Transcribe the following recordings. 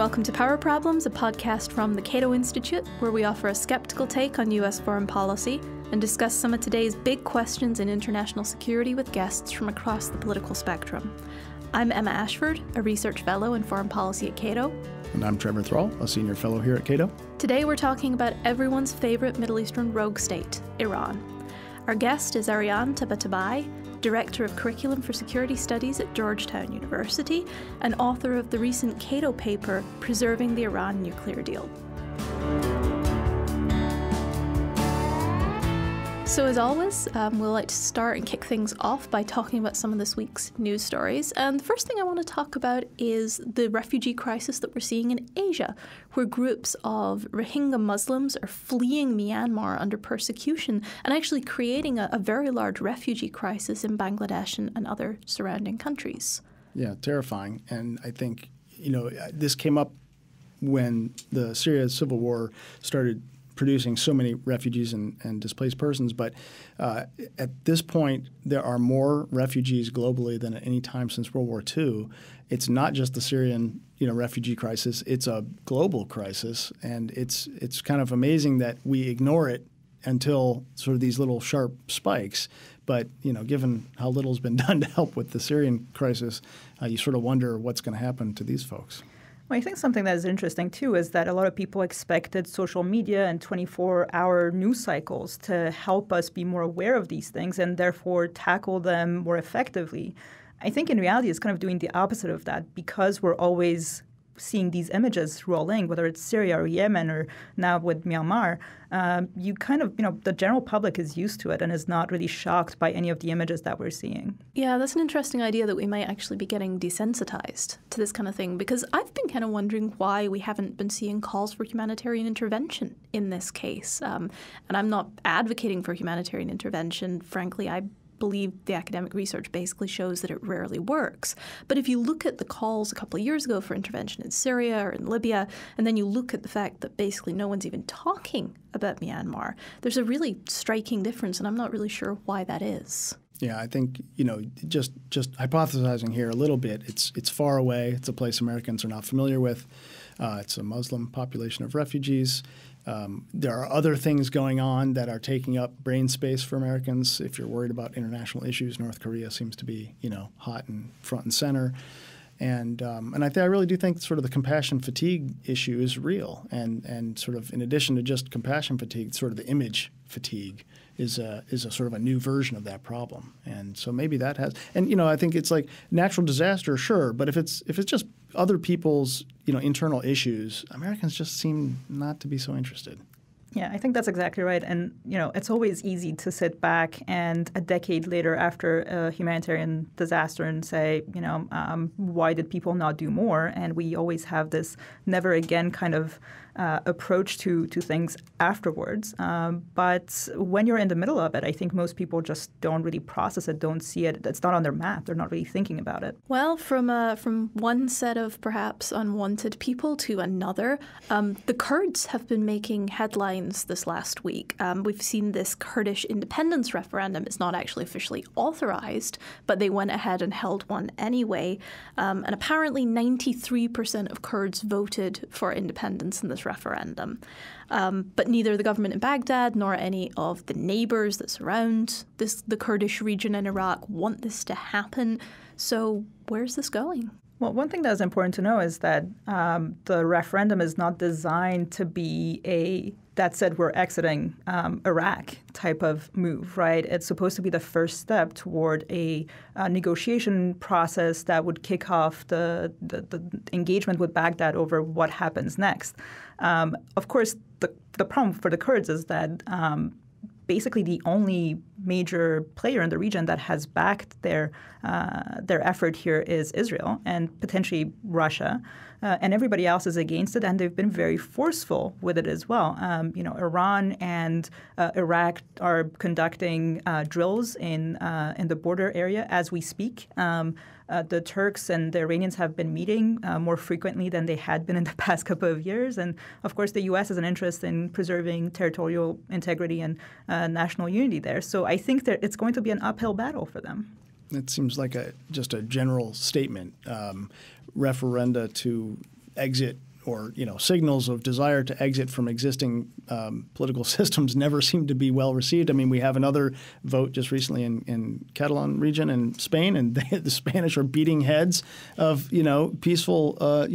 welcome to Power Problems, a podcast from the Cato Institute, where we offer a skeptical take on U.S. foreign policy and discuss some of today's big questions in international security with guests from across the political spectrum. I'm Emma Ashford, a research fellow in foreign policy at Cato. And I'm Trevor Thrall, a senior fellow here at Cato. Today we're talking about everyone's favorite Middle Eastern rogue state, Iran. Our guest is Ariane Tabatabai, Director of Curriculum for Security Studies at Georgetown University and author of the recent Cato paper, Preserving the Iran Nuclear Deal. So as always, we'll like to start and kick things off by talking about some of this week's news stories. And the first thing I want to talk about is the refugee crisis that we're seeing in Asia, where groups of Rohingya Muslims are fleeing Myanmar under persecution and actually creating a very large refugee crisis in Bangladesh and other surrounding countries. Yeah, terrifying. And I think, this came up when the Syria civil war started producing so many refugees and displaced persons. But at this point, there are more refugees globally than at any time since World War II. It's not just the Syrian refugee crisis. It's a global crisis. And it's kind of amazing that we ignore it until sort of these little sharp spikes. But, given how little's been done to help with the Syrian crisis, you sort of wonder what's going to happen to these folks. Well, I think something that is interesting, too, is that a lot of people expected social media and 24-hour news cycles to help us be more aware of these things and therefore tackle them more effectively. I think in reality it's kind of doing the opposite of that because we're always seeing these images rolling, whether it's Syria or Yemen or now with Myanmar. The general public is used to it and is not really shocked by any of the images that we're seeing. Yeah, that's an interesting idea that we might actually be getting desensitized to this kind of thing, because I've been kind of wondering why we haven't been seeing calls for humanitarian intervention in this case. And I'm not advocating for humanitarian intervention. Frankly, I believe the academic research basically shows that it rarely works. But if you look at the calls a couple of years ago for intervention in Syria or in Libya, and then you look at the fact that basically no one's even talking about Myanmar, there's a really striking difference, and I'm not really sure why that is. Yeah, I think, just hypothesizing here a little bit, it's far away. It's a place Americans are not familiar with. It's a Muslim population of refugees. There are other things going on that are taking up brain space for Americans. If you're worried about international issues, North Korea seems to be, hot and front and center. And I really do think sort of the compassion fatigue issue is real. And sort of in addition to just compassion fatigue, sort of the image fatigue is a sort of a new version of that problem. And so maybe that has – and, I think it's like natural disaster, sure. But if it's just other people's, internal issues, Americans just seem not to be so interested. Yeah, I think that's exactly right. And, it's always easy to sit back and a decade later after a humanitarian disaster and say, why did people not do more? And we always have this never again kind of approach to things afterwards. But when you're in the middle of it, I think most people just don't really process it, don't see it. It's not on their map. They're not really thinking about it. Well, from one set of perhaps unwanted people to another, the Kurds have been making headlines this last week. We've seen this Kurdish independence referendum. It's not actually officially authorized, but they went ahead and held one anyway. And apparently 93% of Kurds voted for independence in this referendum. But neither the government in Baghdad nor any of the neighbors that surround the Kurdish region in Iraq want this to happen. So where's this going? Well, one thing that's important to know is that the referendum is not designed to be that said we're exiting Iraq type of move, right? It's supposed to be the first step toward a negotiation process that would kick off the engagement with Baghdad over what happens next. Of course, the problem for the Kurds is that basically the only major player in the region that has backed their effort here is Israel and potentially Russia. And everybody else is against it, and they've been very forceful with it as well. Iran and Iraq are conducting drills in the border area as we speak. The Turks and the Iranians have been meeting more frequently than they had been in the past couple of years. And, of course, the U.S. has an interest in preserving territorial integrity and national unity there. So I think that it's going to be an uphill battle for them. It seems like just a general statement. Referenda to exit or signals of desire to exit from existing political systems never seem to be well received. I mean, we have another vote just recently in Catalan region in Spain, and the Spanish are beating heads of peaceful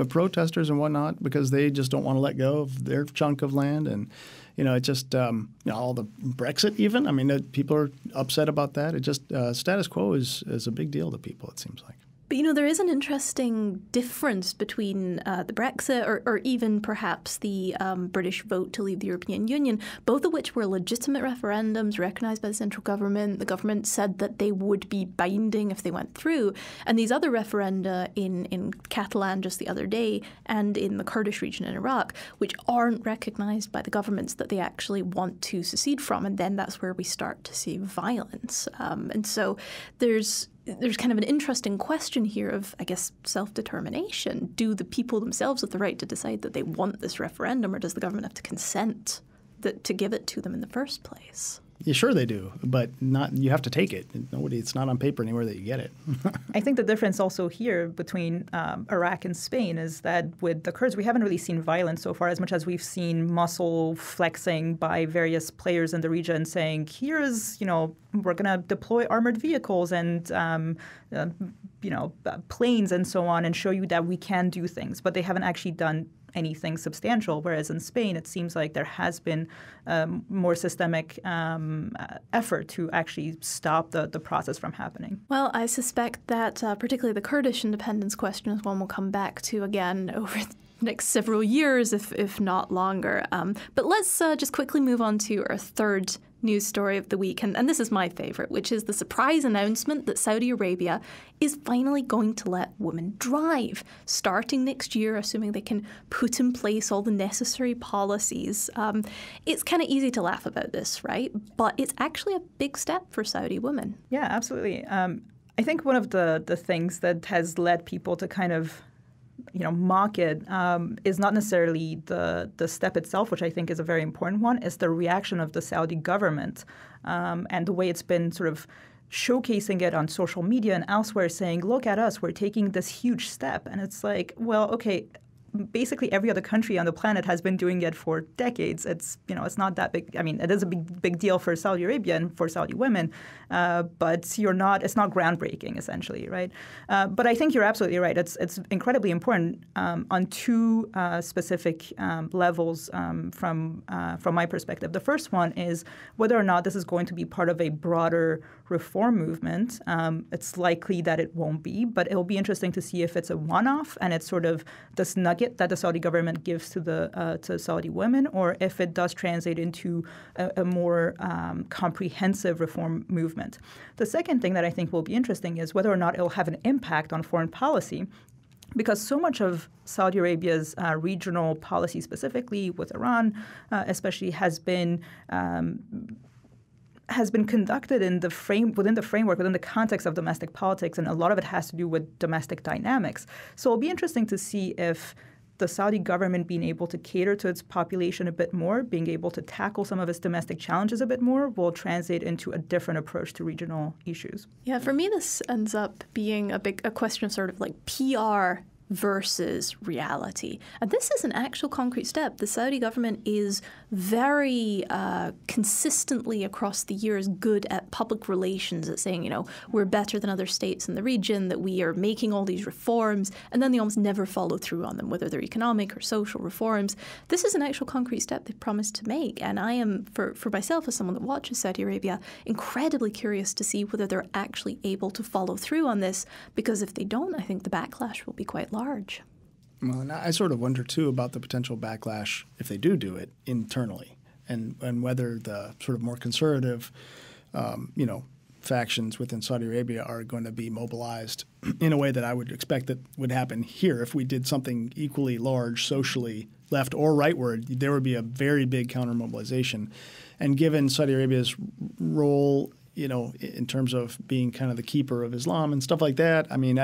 protesters and whatnot because they just don't want to let go of their chunk of land. And it just all the Brexit even. I mean, people are upset about that. It just status quo is a big deal to people, it seems like. But, there is an interesting difference between the Brexit or even perhaps the British vote to leave the European Union, both of which were legitimate referendums recognized by the central government. The government said that they would be binding if they went through. And these other referenda in Catalan just the other day and in the Kurdish region in Iraq, which aren't recognized by the governments that they actually want to secede from. And then that's where we start to see violence. And so there's kind of an interesting question here of, I guess, self-determination. Do the people themselves have the right to decide that they want this referendum, or does the government have to consent to give it to them in the first place? Yeah, sure they do, but not. You have to take it. It's not on paper anywhere that you get it. I think the difference also here between Iraq and Spain is that with the Kurds, we haven't really seen violence so far as much as we've seen muscle flexing by various players in the region saying, here's, we're going to deploy armored vehicles and, planes and so on and show you that we can do things. But they haven't actually done anything substantial, whereas in Spain it seems like there has been more systemic effort to actually stop the process from happening. Well, I suspect that particularly the Kurdish independence question is one we'll come back to again over the next several years, if not longer. But let's just quickly move on to our third news story of the week, and this is my favorite, which is the surprise announcement that Saudi Arabia is finally going to let women drive, starting next year, assuming they can put in place all the necessary policies. It's kind of easy to laugh about this, right? But it's actually a big step for Saudi women. Yeah, absolutely. I think one of the things that has led people to kind of mock it is not necessarily the step itself, which I think is a very important one. It's the reaction of the Saudi government and the way it's been sort of showcasing it on social media and elsewhere, saying, look at us, we're taking this huge step. And it's like, well, okay, basically every other country on the planet has been doing it for decades. It's it's not that big. I mean, it is a big deal for Saudi Arabia and for Saudi women, but it's not groundbreaking essentially, right? But I think you're absolutely right. It's incredibly important on two specific levels from my perspective. The first one is whether or not this is going to be part of a broader reform movement. It's likely that it won't be, but it'll be interesting to see if it's a one-off and it's sort of this nugget that the Saudi government gives to Saudi women, or if it does translate into a more comprehensive reform movement. The second thing that I think will be interesting is whether or not it will have an impact on foreign policy, because so much of Saudi Arabia's regional policy, specifically with Iran, especially has been conducted within the context of domestic politics, and a lot of it has to do with domestic dynamics. So it'll be interesting to see if the Saudi government being able to cater to its population a bit more, being able to tackle some of its domestic challenges a bit more, will translate into a different approach to regional issues. Yeah, for me, this ends up being a question of sort of like PR versus reality. And this is an actual concrete step. The Saudi government is very consistently across the years good at public relations, at saying, we're better than other states in the region, that we are making all these reforms, and then they almost never follow through on them, whether they're economic or social reforms. This is an actual concrete step they've promised to make. And I am, for myself as someone that watches Saudi Arabia, incredibly curious to see whether they're actually able to follow through on this, because if they don't, I think the backlash will be quite large. Well, and I sort of wonder, too, about the potential backlash if they do it internally, and whether the sort of more conservative, factions within Saudi Arabia are going to be mobilized in a way that I would expect that would happen here. If we did something equally large socially, left or rightward, there would be a very big counter-mobilization. And given Saudi Arabia's role, in terms of being kind of the keeper of Islam and stuff like that, I mean,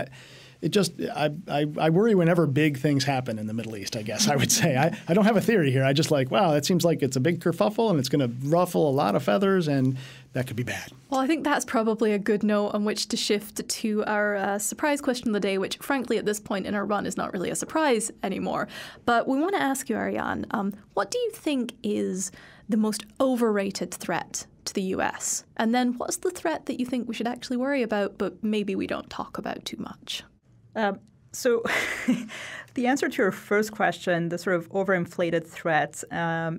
I worry whenever big things happen in the Middle East, I guess I would say. I don't have a theory here. I just like, wow, that seems like it's a big kerfuffle and it's going to ruffle a lot of feathers and that could be bad. Well, I think that's probably a good note on which to shift to our surprise question of the day, which frankly at this point in our run is not really a surprise anymore. But we want to ask you, Ariane, what do you think is the most overrated threat to the US? And then what's the threat that you think we should actually worry about, but maybe we don't talk about too much? So the answer to your first question, the sort of overinflated threat,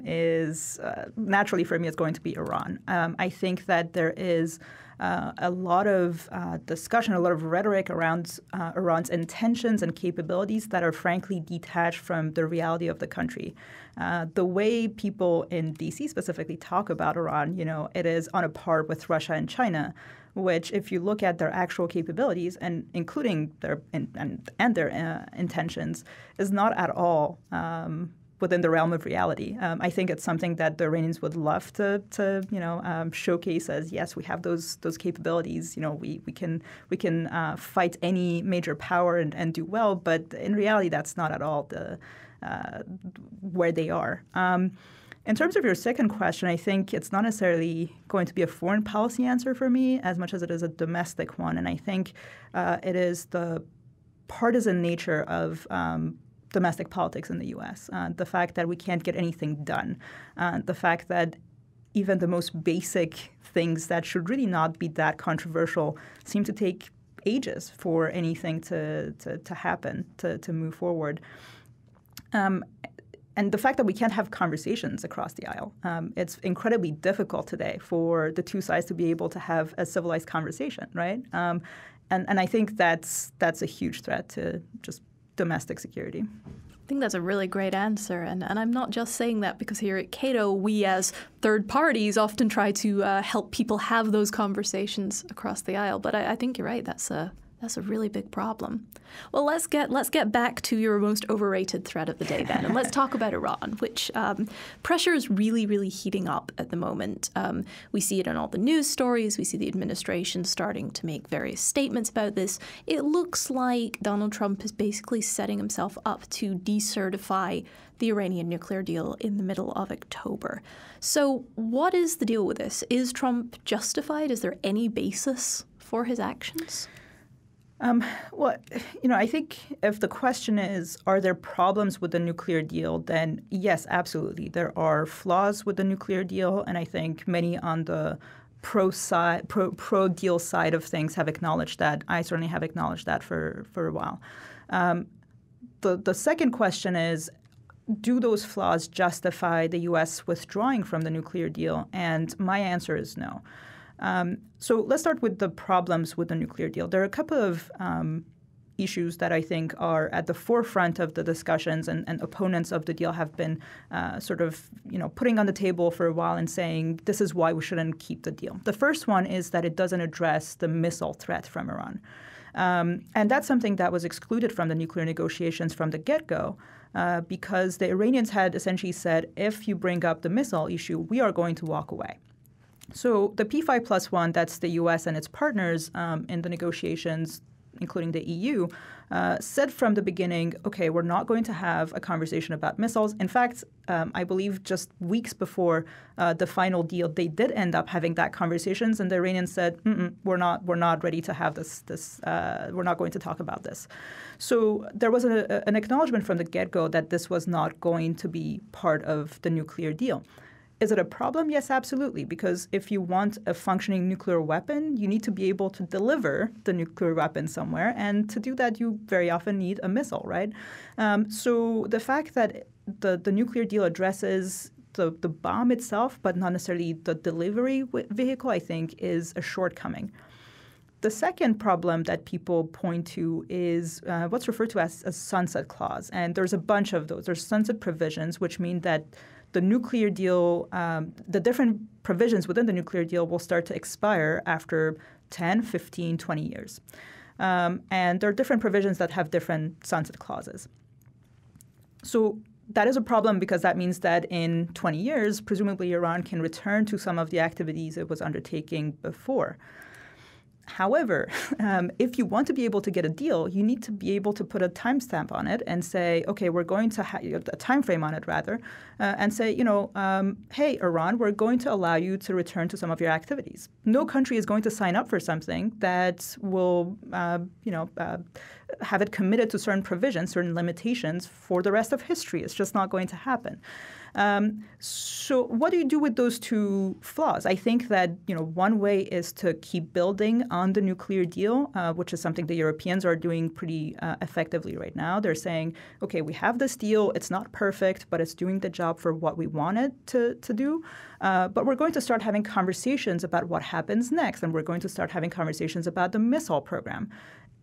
is naturally for me, it's going to be Iran. I think that there is a lot of discussion, a lot of rhetoric around Iran's intentions and capabilities that are frankly detached from the reality of the country. The way people in D.C. specifically talk about Iran, it is on a par with Russia and China, which if you look at their actual capabilities and including their their intentions, is not at all within the realm of reality. I think it's something that the Iranians would love to showcase as, yes, we have those capabilities. We can fight any major power and do well. But in reality, that's not at all where they are. In terms of your second question, I think it's not necessarily going to be a foreign policy answer for me as much as it is a domestic one. And I think it is the partisan nature of domestic politics in the U.S., the fact that we can't get anything done, the fact that even the most basic things that should really not be that controversial seem to take ages for anything to happen, to move forward. And the fact that we can't have conversations across the aisle. It's incredibly difficult today for the two sides to be able to have a civilized conversation, right? And I think that's a huge threat to just domestic security. I think that's a really great answer. And I'm not just saying that because here at Cato, we as third parties often try to help people have those conversations across the aisle. But I think you're right. That's a really big problem. Well, let's get back to your most overrated threat of the day then, and let's talk about Iran, which pressure is really, really heating up at the moment. We see it in all the news stories. We see the administration starting to make various statements about this. It looks like Donald Trump is basically setting himself up to decertify the Iranian nuclear deal in the middle of October. So what is the deal with this? Is Trump justified? Is there any basis for his actions? Well, I think if the question is, are there problems with the nuclear deal, then yes, absolutely. There are flaws with the nuclear deal, and I think many on the pro-deal side of things have acknowledged that. I certainly have acknowledged that for a while. The second question is, do those flaws justify the U.S. withdrawing from the nuclear deal? And my answer is no. So let's start with the problems with the nuclear deal. There are a couple of issues that I think are at the forefront of the discussions, and opponents of the deal have been putting on the table for a while and saying this is why we shouldn't keep the deal. The first one is that it doesn't address the missile threat from Iran. And that's something that was excluded from the nuclear negotiations from the get-go because the Iranians had essentially said, if you bring up the missile issue, we are going to walk away. So the P5+1, that's the U.S. and its partners in the negotiations, including the EU, said from the beginning, okay, we're not going to have a conversation about missiles. In fact, I believe just weeks before the final deal, they did end up having that conversations, and the Iranians said, we're not ready to have this. We're not going to talk about this. So there was an acknowledgement from the get-go that this was not going to be part of the nuclear deal. Is it a problem? Yes, absolutely. Because if you want a functioning nuclear weapon, you need to be able to deliver the nuclear weapon somewhere. And to do that, you very often need a missile, right? So the fact that the nuclear deal addresses the bomb itself, but not necessarily the delivery vehicle, I think, is a shortcoming. The second problem that people point to is what's referred to as a sunset clause. And there's a bunch of those. There's sunset provisions, which mean that the nuclear deal, the different provisions within the nuclear deal will start to expire after 10, 15, 20 years. And there are different provisions that have different sunset clauses. So that is a problem because that means that in 20 years, presumably Iran can return to some of the activities it was undertaking before. However, if you want to be able to get a deal, you need to be able to put a timestamp on it and say, okay, we're going to a time frame on it rather, and say, hey, Iran, we're going to allow you to return to some of your activities. No country is going to sign up for something that will, have it committed to certain provisions, certain limitations for the rest of history. It's just not going to happen. So what do you do with those two flaws? I think that one way is to keep building on the nuclear deal, which is something the Europeans are doing pretty effectively right now. They're saying, okay, we have this deal. It's not perfect, but it's doing the job for what we want it to do. But we're going to start having conversations about what happens next, and we're going to start having conversations about the missile program.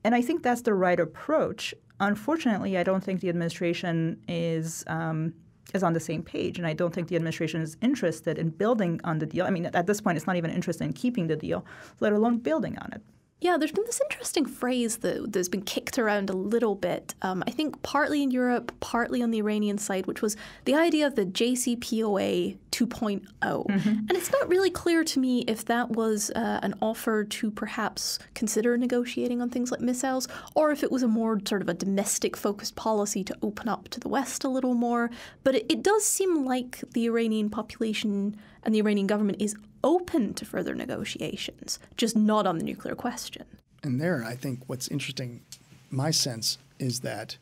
And I think that's the right approach. Unfortunately, I don't think the administration is on the same page, and I don't think the administration is interested in building on the deal. I mean, at this point, it's not even interested in keeping the deal, let alone building on it. Yeah, there's been this interesting phrase that's been kicked around a little bit, I think partly in Europe, partly on the Iranian side, which was the idea of the JCPOA 2.0. Mm-hmm. And it's not really clear to me if that was an offer to perhaps consider negotiating on things like missiles, or if it was a more sort of a domestic-focused policy to open up to the West a little more. But it does seem like the Iranian population and the Iranian government is open to further negotiations, just not on the nuclear question. And there, I think what's interesting, my sense is that,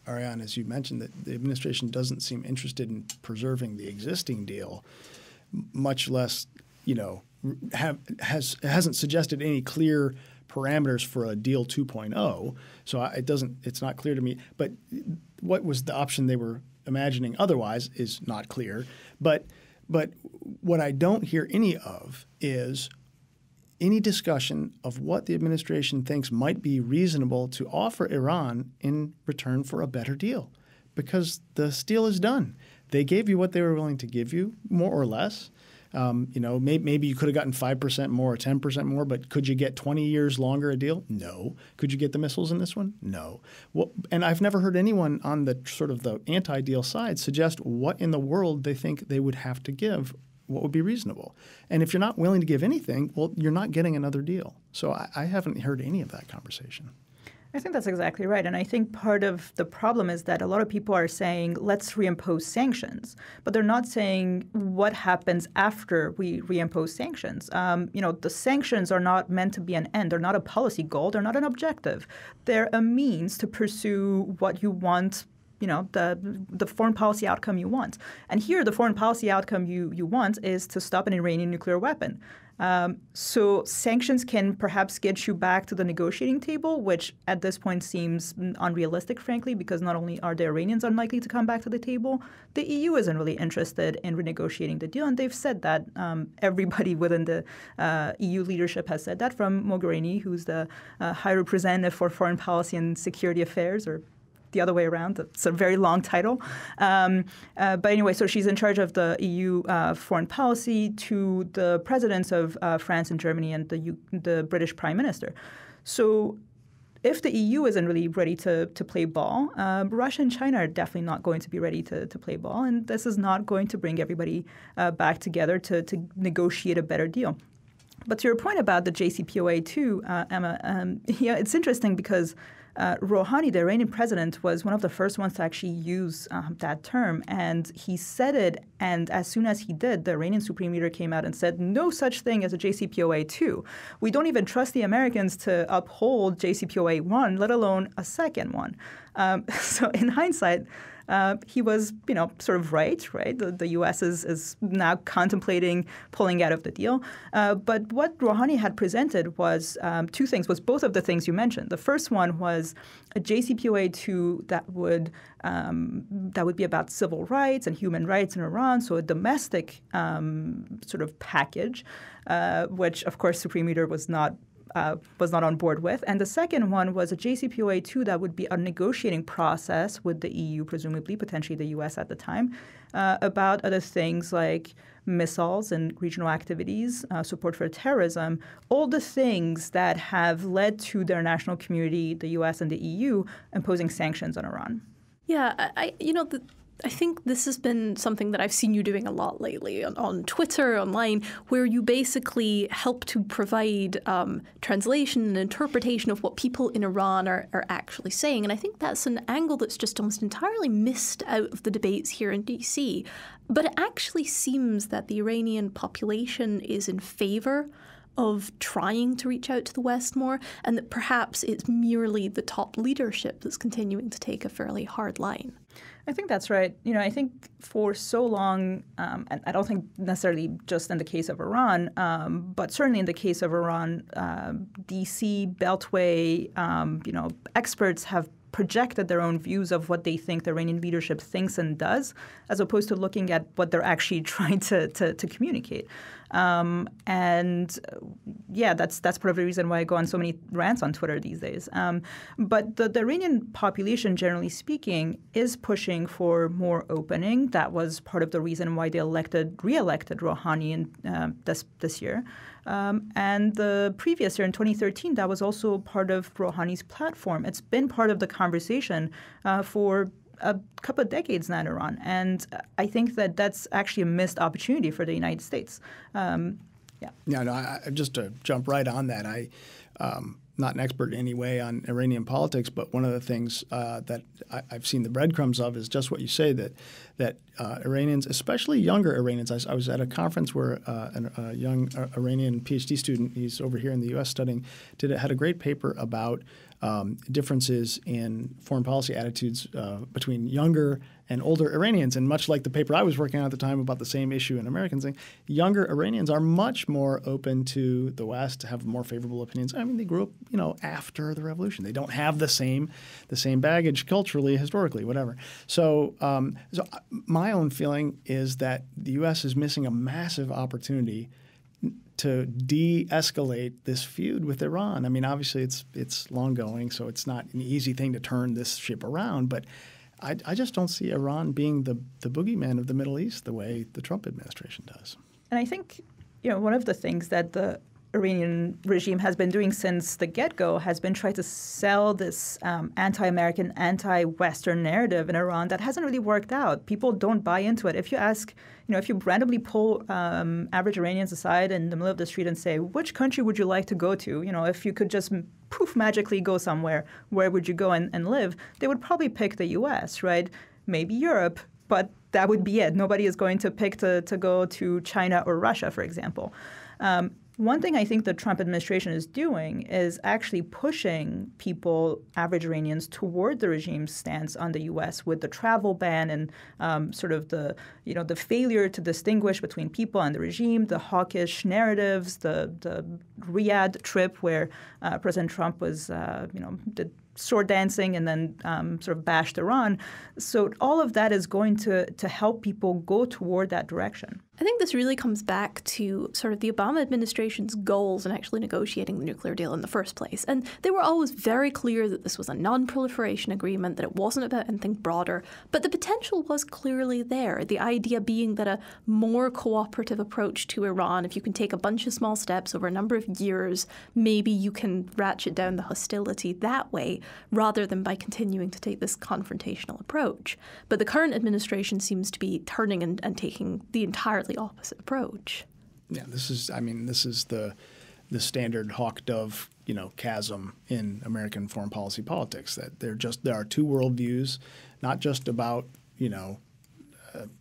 Ariane, as you mentioned, that the administration doesn't seem interested in preserving the existing deal, much less, hasn't suggested any clear parameters for a deal 2.0. So it's not clear to me. But what was the option they were imagining otherwise is not clear. But what I don't hear any of is any discussion of what the administration thinks might be reasonable to offer Iran in return for a better deal, because the deal is done. They gave you what they were willing to give you, more or less. Maybe you could have gotten 5% more or 10% more, but could you get 20 years longer a deal? No. Could you get the missiles in this one? No. Well, and I've never heard anyone on the sort of the anti-deal side suggest what in the world they think they would have to give, what would be reasonable. And if you're not willing to give anything, well, you're not getting another deal. So I haven't heard any of that conversation. I think that's exactly right. And I think part of the problem is that a lot of people are saying, let's reimpose sanctions. But they're not saying what happens after we reimpose sanctions. The sanctions are not meant to be an end. They're not a policy goal. They're not an objective. They're a means to pursue what you want, the foreign policy outcome you want. And here, the foreign policy outcome you want is to stop an Iranian nuclear weapon. So sanctions can perhaps get you back to the negotiating table, which at this point seems unrealistic, frankly, because not only are the Iranians unlikely to come back to the table, the EU isn't really interested in renegotiating the deal. And they've said that. Everybody within the EU leadership has said that, from Mogherini, who's the High Representative for Foreign Policy and Security Affairs, or the other way around. It's a very long title. But anyway, so she's in charge of the EU foreign policy, to the presidents of France and Germany and the British Prime Minister. So if the EU isn't really ready to play ball, Russia and China are definitely not going to be ready to play ball. And this is not going to bring everybody back together to negotiate a better deal. But to your point about the JCPOA too, Emma, it's interesting because Rouhani, the Iranian president, was one of the first ones to actually use that term. And he said it, and as soon as he did, the Iranian Supreme Leader came out and said, no such thing as a JCPOA 2. We don't even trust the Americans to uphold JCPOA 1, let alone a second one. So in hindsight, he was, sort of right? The U.S. is now contemplating pulling out of the deal. But what Rouhani had presented was two things, was both of the things you mentioned. The first one was a JCPOA 2 that would be about civil rights and human rights in Iran, so a domestic sort of package, which, of course, Supreme Leader was not on board with. And the second one was a JCPOA 2 that would be a negotiating process with the EU, presumably, potentially the US at the time, about other things like missiles and regional activities, support for terrorism, all the things that have led to their national community, the US and the EU, imposing sanctions on Iran. Yeah, I think this has been something that I've seen you doing a lot lately on Twitter, online, where you basically help to provide translation and interpretation of what people in Iran are actually saying. And I think that's an angle that's just almost entirely missed out of the debates here in DC. But it actually seems that the Iranian population is in favor of trying to reach out to the West more, and that perhaps it's merely the top leadership that's continuing to take a fairly hard line. I think that's right. I think for so long, and I don't think necessarily just in the case of Iran, but certainly in the case of Iran, D.C., Beltway, experts have projected their own views of what they think the Iranian leadership thinks and does, as opposed to looking at what they're actually trying to communicate. That's part of the reason why I go on so many rants on Twitter these days. But the Iranian population, generally speaking, is pushing for more opening. That was part of the reason why they re-elected Rouhani this year. And the previous year, in 2013, that was also part of Rouhani's platform. It's been part of the conversation for a couple of decades now in Iran. And I think that that's actually a missed opportunity for the United States. Just to jump right on that, I'm not an expert in any way on Iranian politics, but one of the things that I've seen the breadcrumbs of is just what you say, that Iranians, especially younger Iranians, I was at a conference where a young Iranian PhD student, he's over here in the U.S. studying, had a great paper about differences in foreign policy attitudes between younger and older Iranians. And much like the paper I was working on at the time about the same issue in Americans, younger Iranians are much more open to the West, to have more favorable opinions. I mean, they grew up, after the revolution. They don't have the same baggage culturally, historically, whatever. So my own feeling is that the U.S. is missing a massive opportunity to de-escalate this feud with Iran. I mean, obviously it's long going, so it's not an easy thing to turn this ship around. But I just don't see Iran being the boogeyman of the Middle East the way the Trump administration does. And I think one of the things that the Iranian regime has been doing since the get-go has been trying to sell this anti-American, anti-Western narrative in Iran that hasn't really worked out. People don't buy into it. If you ask, if you randomly pull average Iranians aside in the middle of the street and say, which country would you like to go to? If you could just poof magically go somewhere, where would you go and live? They would probably pick the U.S., right? Maybe Europe, but that would be it. Nobody is going to pick to go to China or Russia, for example. One thing I think the Trump administration is doing is actually pushing people, average Iranians, toward the regime's stance on the U.S. with the travel ban and sort of the failure to distinguish between people and the regime, the hawkish narratives, the Riyadh trip where President Trump was, did sword dancing and then sort of bashed Iran. So all of that is going to help people go toward that direction. I think this really comes back to sort of the Obama administration's goals in actually negotiating the nuclear deal in the first place. And they were always very clear that this was a non-proliferation agreement, that it wasn't about anything broader. But the potential was clearly there. The idea being that a more cooperative approach to Iran, if you can take a bunch of small steps over a number of years, maybe you can ratchet down the hostility that way, rather than by continuing to take this confrontational approach. But the current administration seems to be turning and taking the entirely opposite approach. Yeah, this is the standard hawk-dove, chasm in American foreign policy politics, that there are two worldviews, not just about,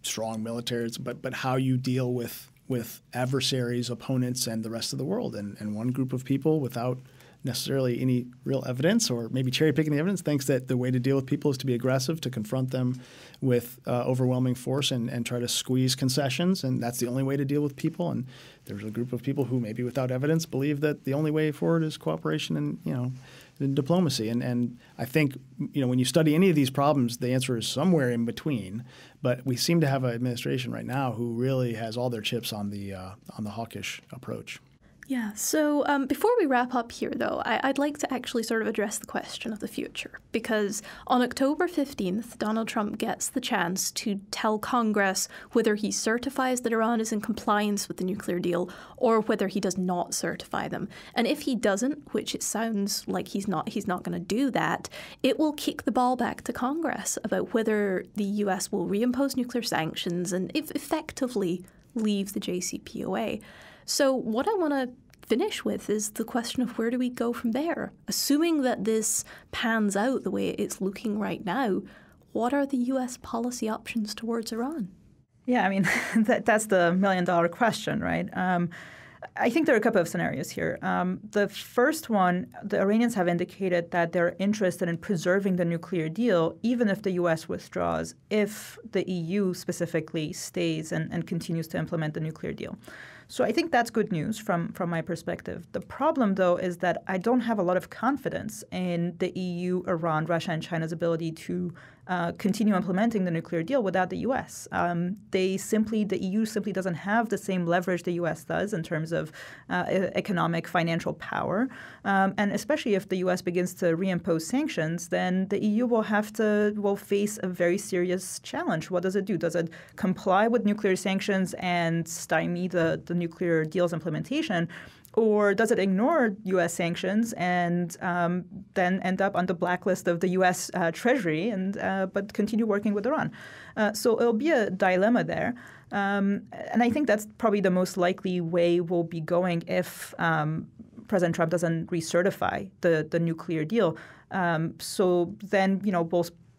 strong militaries, but how you deal with adversaries, opponents, and the rest of the world. And one group of people, without necessarily any real evidence, or maybe cherry-picking the evidence, thinks that the way to deal with people is to be aggressive, to confront them with overwhelming force and try to squeeze concessions, and that's the only way to deal with people. And there's a group of people who, maybe without evidence, believe that the only way forward is cooperation and diplomacy. And I think when you study any of these problems, the answer is somewhere in between. But we seem to have an administration right now who really has all their chips on the hawkish approach. Yeah, so before we wrap up here, though, I'd like to actually sort of address the question of the future, because on October 15th, Donald Trump gets the chance to tell Congress whether he certifies that Iran is in compliance with the nuclear deal or whether he does not certify them. And if he doesn't, which it sounds like he's not going to do that, it will kick the ball back to Congress about whether the US will reimpose nuclear sanctions and effectively leave the JCPOA. So what I want to finish with is the question of where do we go from there? Assuming that this pans out the way it's looking right now, what are the U.S. policy options towards Iran? Yeah, I mean, that's the million-dollar question, right? I think there are a couple of scenarios here. The first one, the Iranians have indicated that they're interested in preserving the nuclear deal, even if the U.S. withdraws, if the EU specifically stays and continues to implement the nuclear deal. So I think that's good news from my perspective. The problem, though, is that I don't have a lot of confidence in the EU, Iran, Russia, and China's ability to continue implementing the nuclear deal without the U.S. The EU simply doesn't have the same leverage the U.S. does in terms of economic, financial power. And especially if the U.S. begins to reimpose sanctions, then the EU will face a very serious challenge. What does it do? Does it comply with nuclear sanctions and stymie the nuclear deal's implementation? Or does it ignore U.S. sanctions and then end up on the blacklist of the U.S. Treasury but continue working with Iran? So it'll be a dilemma there. And I think that's probably the most likely way we'll be going if President Trump doesn't recertify the nuclear deal. So then,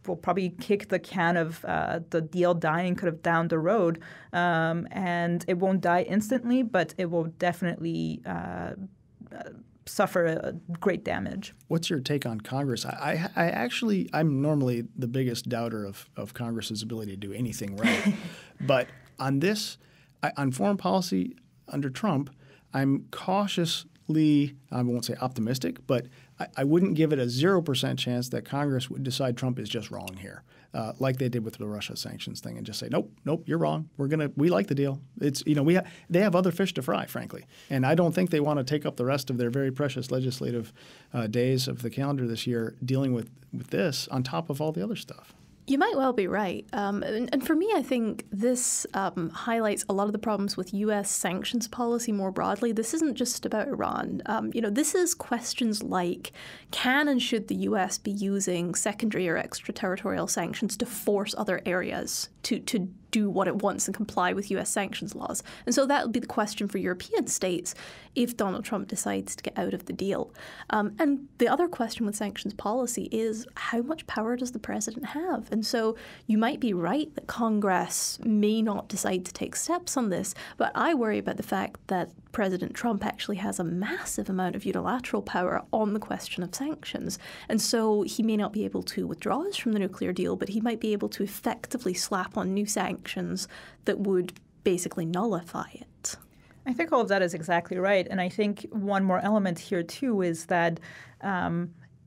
we'll probably kick the can of the deal dying kind of down the road. And it won't die instantly, but it will definitely suffer great damage. What's your take on Congress? I'm normally the biggest doubter of Congress's ability to do anything right. But on this, on foreign policy under Trump, I'm cautiously, I won't say optimistic, but I wouldn't give it a 0% chance that Congress would decide Trump is just wrong here, like they did with the Russia sanctions thing, and just say, nope, you're wrong. We like the deal. It's they have other fish to fry, frankly, and I don't think they want to take up the rest of their very precious legislative days of the calendar this year dealing with this on top of all the other stuff. You might well be right. And for me, I think this highlights a lot of the problems with U.S. sanctions policy more broadly. This isn't just about Iran. This is questions like, can and should the U.S. be using secondary or extraterritorial sanctions to force other areas to do what it wants and comply with U.S. sanctions laws? And so that would be the question for European states if Donald Trump decides to get out of the deal. And the other question with sanctions policy is, how much power does the president have? And so you might be right that Congress may not decide to take steps on this, but I worry about the fact that President Trump actually has a massive amount of unilateral power on the question of sanctions. And so he may not be able to withdraw us from the nuclear deal, but he might be able to effectively slap on new sanctions that would basically nullify it. I think all of that is exactly right. And I think one more element here, too, is that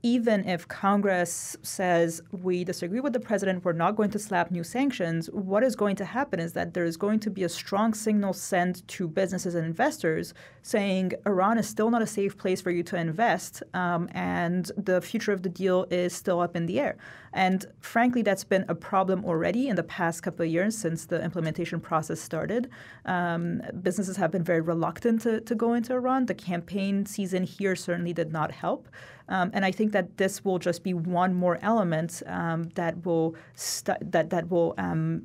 even if Congress says we disagree with the president, we're not going to slap new sanctions, what is going to happen is that there is going to be a strong signal sent to businesses and investors saying Iran is still not a safe place for you to invest, and the future of the deal is still up in the air. And frankly, that's been a problem already in the past couple of years since the implementation process started. Businesses have been very reluctant to go into Iran. The campaign season here certainly did not help. And I think that this will just be one more element that will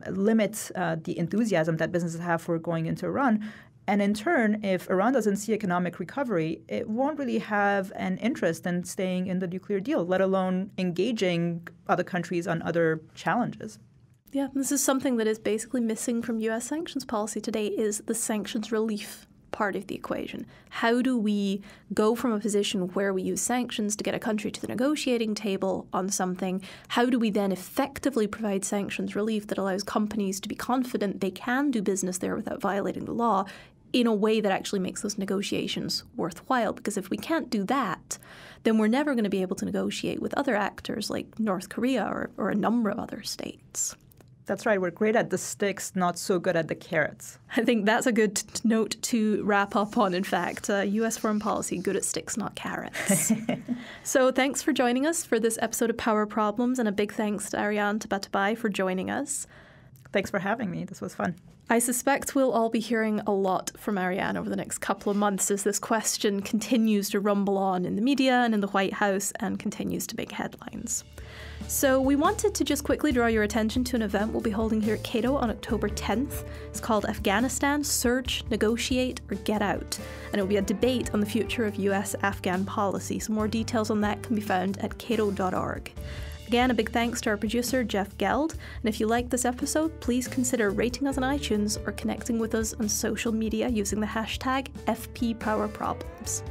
limit the enthusiasm that businesses have for going into Iran. And in turn, if Iran doesn't see economic recovery, it won't really have an interest in staying in the nuclear deal, let alone engaging other countries on other challenges. Yeah, this is something that is basically missing from U.S. sanctions policy today, is the sanctions relief part of the equation. How do we go from a position where we use sanctions to get a country to the negotiating table on something? How do we then effectively provide sanctions relief that allows companies to be confident they can do business there without violating the law in a way that actually makes those negotiations worthwhile? Because if we can't do that, then we're never going to be able to negotiate with other actors like North Korea or a number of other states. That's right. We're great at the sticks, not so good at the carrots. I think that's a good note to wrap up on, in fact. U.S. foreign policy, good at sticks, not carrots. So thanks for joining us for this episode of Power Problems, and a big thanks to Ariane Tabatabai for joining us. Thanks for having me. This was fun. I suspect we'll all be hearing a lot from Ariane over the next couple of months as this question continues to rumble on in the media and in the White House and continues to make headlines. So we wanted to just quickly draw your attention to an event we'll be holding here at Cato on October 10th. It's called Afghanistan, Search, Negotiate, or Get Out. And it will be a debate on the future of US-Afghan policy. So more details on that can be found at cato.org. Again, a big thanks to our producer, Jeff Geld. And if you liked this episode, please consider rating us on iTunes or connecting with us on social media using the hashtag FPPowerProblems.